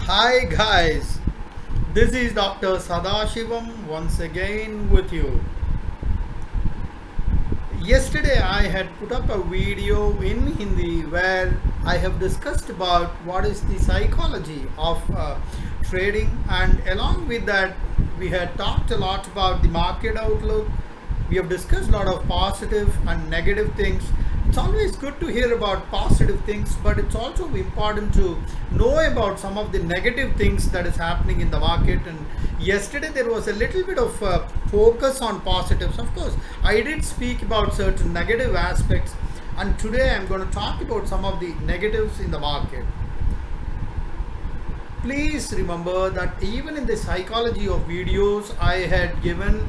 Hi guys, this is Dr. Sadasivam once again with you. Yesterday I had put up a video in Hindi where I have discussed about what is the psychology of trading, and along with that we had talked a lot about the market outlook. We have discussed a lot of positive and negative things. It's always good to hear about positive things, but it's also important to know about some of the negative things that is happening in the market. And yesterday there was a little bit of focus on positives. Of course, I did speak about certain negative aspects, and today I'm going to talk about some of the negatives in the market. Please remember that even in the psychology of videos I had given,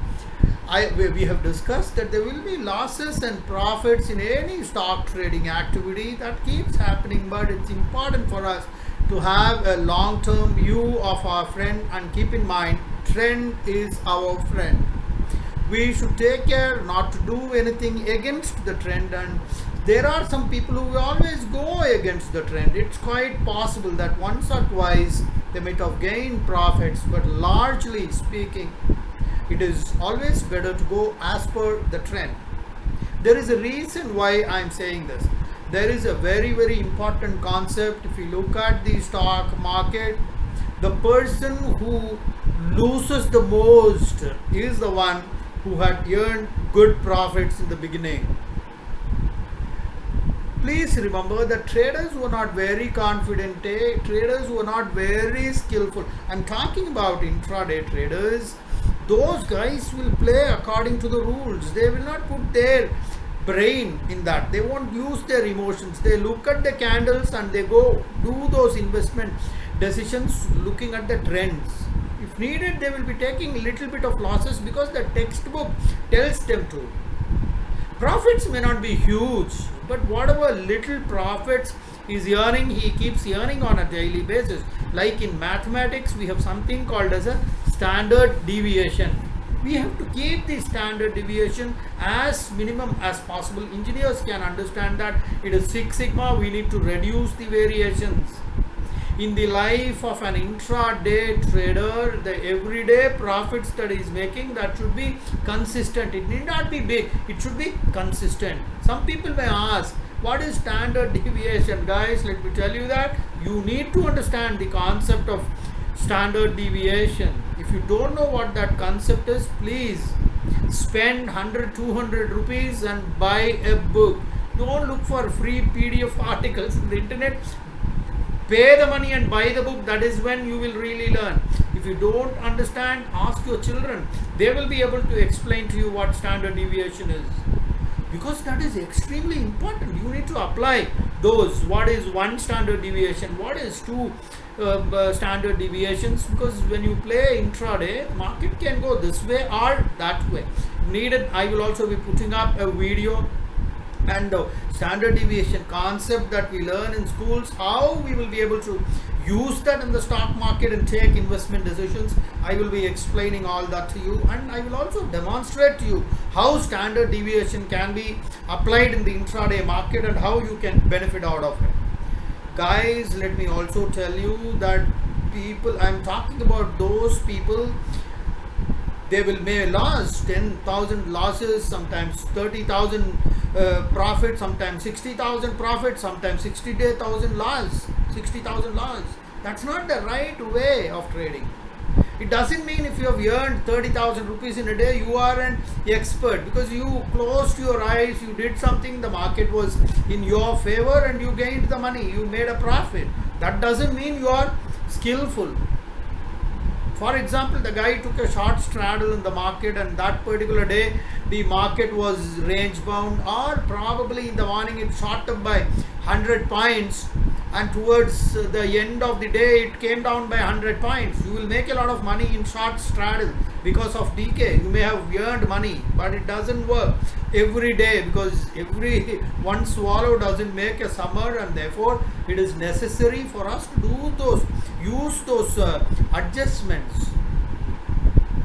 we have discussed that there will be losses and profits in any stock trading activity that keeps happening, but it's important for us to have a long term view of our friend and keep in mind trend is our friend. We should take care not to do anything against the trend, and there are some people who always go against the trend. It's quite possible that once or twice they might have gained profits, but largely speaking it is always better to go as per the trend. There is a reason why I am saying this. There is a very important concept. If you look at the stock market, the person who loses the most is the one who had earned good profits in the beginning. Please remember that traders who are not very confident, traders who are not very skillful, I'm talking about intraday traders. Those guys will play according to the rules. They will not put their brain in that. They won't use their emotions. They look at the candles and they go do those investment decisions looking at the trends. If needed, they will be taking a little bit of losses because the textbook tells them to. Profits may not be huge, but whatever little profits is earning, he keeps earning on a daily basis. Like in mathematics, we have something called as a standard deviation. We have to keep the standard deviation as minimum as possible. Engineers can understand that it is 6 sigma. We need to reduce the variations. In the life of an intraday trader, the everyday profits that he is making, that should be consistent. It need not be big, it should be consistent. Some people may ask, what is standard deviation? Guys, let me tell you that you need to understand the concept of standard deviation. If you don't know what that concept is, please spend 100-200 rupees and buy a book. Don't look for free PDF articles in the internet. Pay the money and buy the book. That is when you will really learn. If you don't understand, ask your children. They will be able to explain to you what standard deviation is, because that is extremely important. You need to apply those. What is one standard deviation? What is two standard deviations? Because when you play intraday, the market can go this way or that way. Needed, I will also be putting up a video and the standard deviation concept that we learn in schools, how we will be able to use that in the stock market and take investment decisions. I will be explaining all that to you, and I will also demonstrate to you how standard deviation can be applied in the intraday market and how you can benefit out of it. Guys, let me also tell you that people, I'm talking about those people, they will may lose 10,000 losses, sometimes 30,000 profit, sometimes 60,000 profit, sometimes 60,000 loss, 60,000 loss. That's not the right way of trading. It doesn't mean if you have earned 30,000 rupees in a day, you are an expert, because you closed your eyes, you did something, the market was in your favor and you gained the money, you made a profit. That doesn't mean you are skillful. For example, the guy took a short straddle in the market, and that particular day the market was range bound, or probably in the morning it shot up by 100 points, and towards the end of the day it came down by 100 points. You will make a lot of money in short straddle because of decay. You may have earned money, but it doesn't work every day, because every one swallow doesn't make a summer, and therefore it is necessary for us to use those adjustments.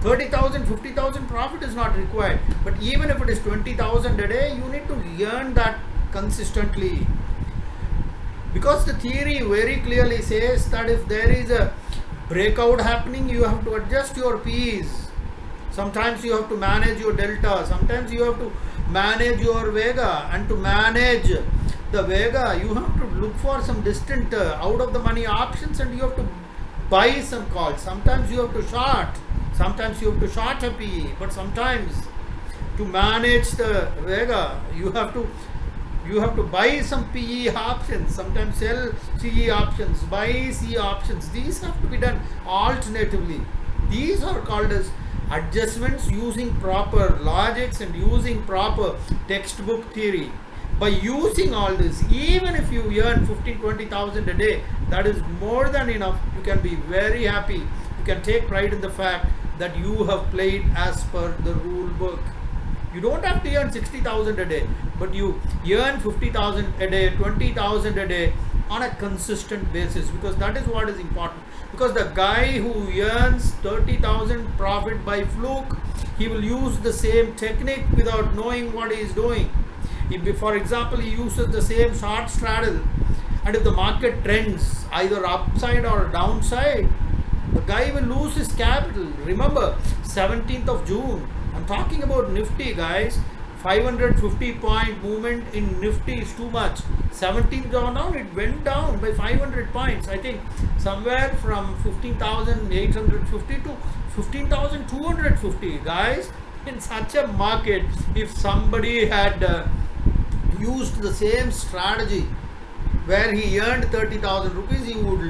30,000, 50,000 profit is not required, but even if it is 20,000 a day, you need to earn that consistently. because the theory very clearly says that if there is a breakout happening, you have to adjust your P's. Sometimes you have to manage your delta, sometimes you have to manage your vega, and to manage the vega you have to look for some distant out of the money options, and you have to buy some calls. Sometimes you have to short, sometimes you have to short a PE, but sometimes to manage the vega you have to buy some PE options, sometimes sell CE options, buy C options. These have to be done alternatively. These are called as adjustments using proper logics and using proper textbook theory. By using all this, even if you earn 15,000-20,000 a day, that is more than enough. You can be very happy. You can take pride in the fact that you have played as per the rule book. You don't have to earn 60,000 a day, but you earn 50,000 a day, 20,000 a day on a consistent basis, because that is what is important. Because the guy who earns 30,000 profit by fluke, he will use the same technique without knowing what he is doing. If, for example, he uses the same short straddle, and if the market trends either upside or downside, the guy will lose his capital. Remember, 17th of June, I'm talking about Nifty, guys. 550 point movement in Nifty is too much. 17th gone down, it went down by 500 points. I think somewhere from 15,850 to 15,250. Guys, in such a market, if somebody had used the same strategy where he earned 30,000 rupees, he would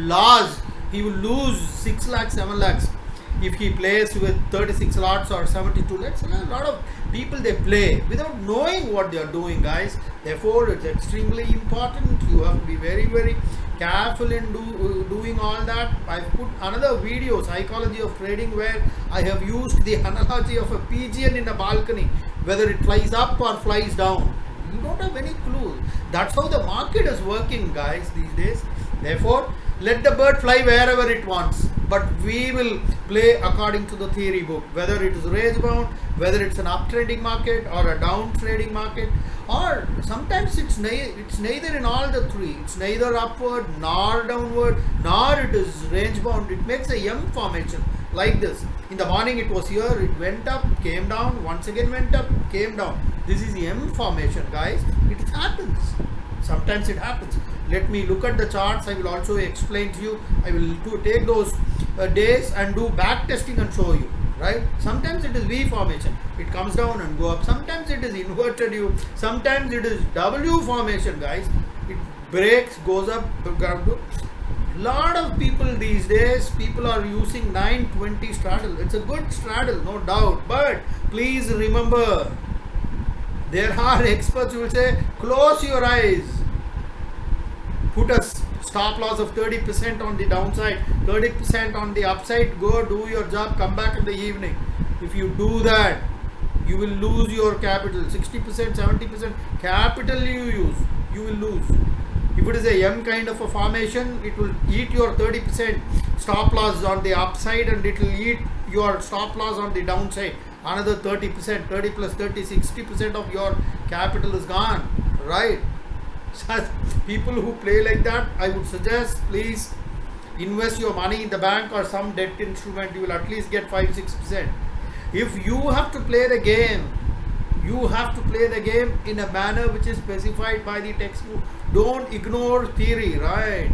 lose 6 lakhs, 7 lakhs. If he plays with 36 lots or 72 lots, a lot of people, they play without knowing what they are doing, guys. Therefore, it's extremely important. You have to be very, very careful in doing all that. I've put another video, Psychology of Trading, where I have used the analogy of a pigeon in a balcony, whether it flies up or flies down. You don't have any clue. That's how the market is working, guys, these days. Therefore, let the bird fly wherever it wants, but we will play according to the theory book, whether it is range bound, whether it's an uptrending market or a down trading market, or sometimes it's neither in all the three. It's neither upward nor downward, nor it is range bound. It makes a M formation like this. In the morning it was here, it went up, came down, once again went up, came down. This is the M formation, guys. It happens. Sometimes it happens. Let me look at the charts. I will also explain to you. I will take those days and do back testing and show you. Right? Sometimes it is V formation. It comes down and go up. Sometimes it is inverted U. Sometimes it is W formation, guys. It breaks, goes up. Lot of people these days, people are using 920 straddle. It's a good straddle, no doubt. But please remember, there are experts who will say, close your eyes. Put a stop loss of 30% on the downside, 30% on the upside, go do your job, come back in the evening. If you do that, you will lose your capital. 60%, 70% capital you will lose. If it is a M kind of a formation, it will eat your 30% stop loss on the upside, and it will eat your stop loss on the downside. Another 30%, 30 plus 30, 60% of your capital is gone, right? People who play like that, I would suggest, please invest your money in the bank or some debt instrument. You will at least get 5-6%. If you have to play the game, you have to play the game in a manner which is specified by the textbook. Don't ignore theory, right?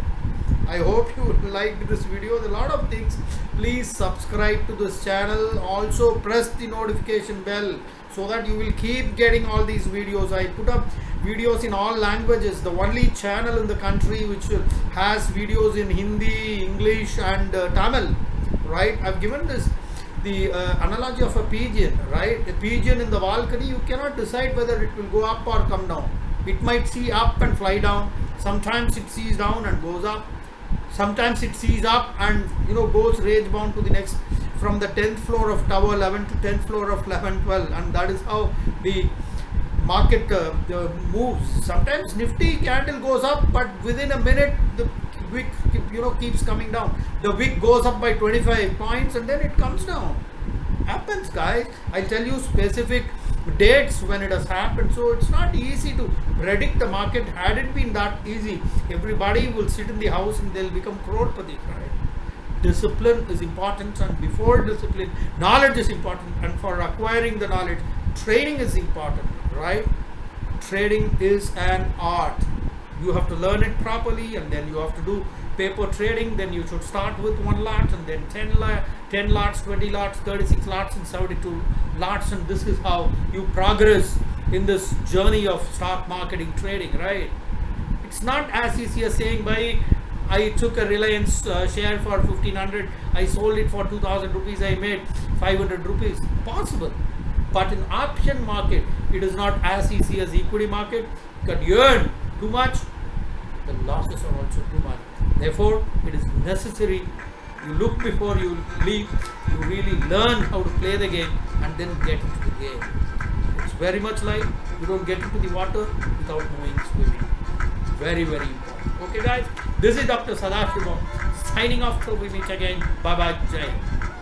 I hope you liked this video. There are a lot of things. Please subscribe to this channel. Also press the notification bell so that you will keep getting all these videos. I put up videos in all languages. The only channel in the country which has videos in Hindi, English and Tamil, right? I've given this the analogy of a pigeon, right? A pigeon in the balcony, you cannot decide whether it will go up or come down. It might see up and fly down. Sometimes it sees down and goes up. Sometimes it sees up and goes range bound to the next, from the 10th floor of tower 11 to 10th floor of 11, 12, and that is how the market moves. Sometimes Nifty candle goes up, but within a minute the wick keeps coming down. The wick goes up by 25 points and then it comes down. Happens, guys. I'll tell you specific dates when it has happened. So it's not easy to predict the market. Had it been that easy, everybody will sit in the house and they'll become crorepati, right? Discipline is important, and before discipline, knowledge is important, and for acquiring the knowledge, training is important, right? Trading is an art. You have to learn it properly, and then you have to do paper trading. Then you should start with 1 lot, and then 10 lots, 20 lots, 36 lots, and 72 lots, and this is how you progress in this journey of stock marketing trading, right? It's not as easy as saying, by I took a Reliance share for 1500, I sold it for 2000 rupees, I made 500 rupees. Possible. But in option market, it is not as easy as equity market. You can earn too much, the losses are also too much. Therefore, it is necessary you look before you leap, you really learn how to play the game and then get into the game. It's very much like you don't get into the water without knowing swimming. Very, very important. Okay guys, this is Dr. Sadasivam signing off till we meet again. Bye bye, Jai.